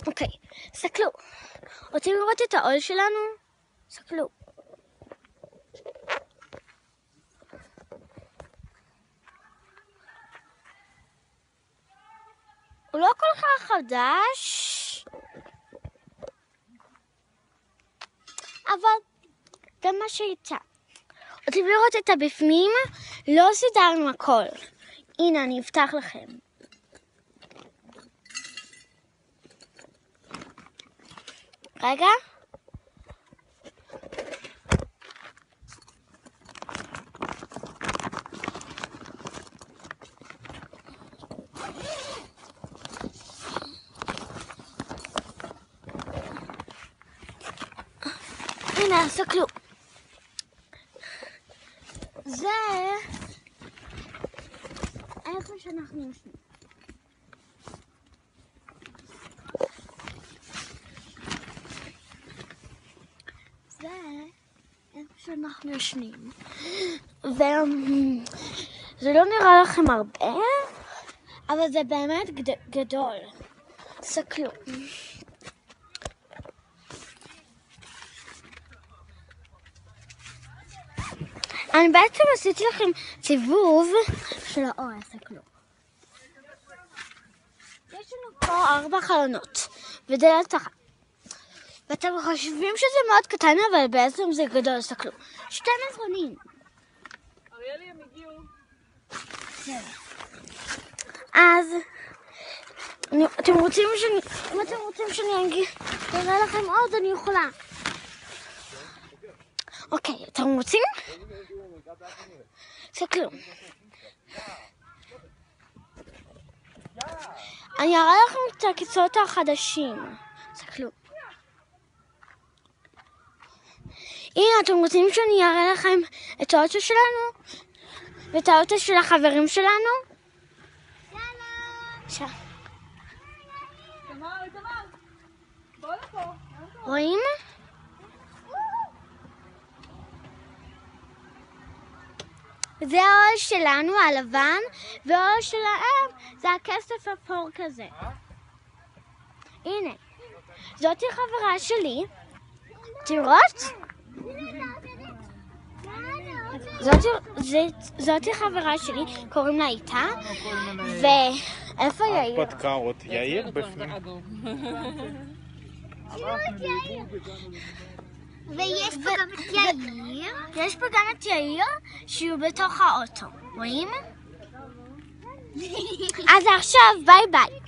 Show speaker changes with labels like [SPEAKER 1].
[SPEAKER 1] אוקיי, סתכלו. רוצים לראות את העול שלנו? סתכלו. הוא לא כל כך חדש, אבל גם מה שיצא. רוצים לראות את הבפנים? לא סידרנו הכל. הנה, אני אפתח לכם. רגע. הנה, סתכלו. זה איפה שאנחנו יושבים. זה איפה שאנחנו יושנים. וזה לא נראה לכם הרבה, אבל זה באמת גדול. סתכלו. אני בעצם עשיתי לכם סיבוב של האור, סתכלו. יש לנו פה 4 חלונות ודלת אחת. ואתם חושבים שזה מאוד קטן, אבל בעצם זה גדול, סתכלו. 2 מזרונים.
[SPEAKER 2] אריאלי, הם הגיעו.
[SPEAKER 1] אז אם אתם רוצים שאני אראה לכם עוד, אני יכולה. אוקיי, אתם רוצים? סתכלו. אני אראה לכם את הכיסאות החדשים. סתכלו. הנה, אתם רוצים שאני אראה לכם את האוטו שלנו? ואת האוטו של החברים שלנו?
[SPEAKER 2] תמר, בוא לפה.
[SPEAKER 1] רואים? זה האול שלנו, הלבן, והאול שלהם זה הכסף אפור כזה. הנה, זאתי חברה שלי. תראו? זאתי חברה שלי, קוראים לה איתה. ואיפה יאיר?
[SPEAKER 3] פתקאות, יאיר בפנים.
[SPEAKER 1] ויש פה גם את יאיר. יש פה גם את יאיר שהוא בתוך האוטו. רואים? אז עכשיו ביי ביי.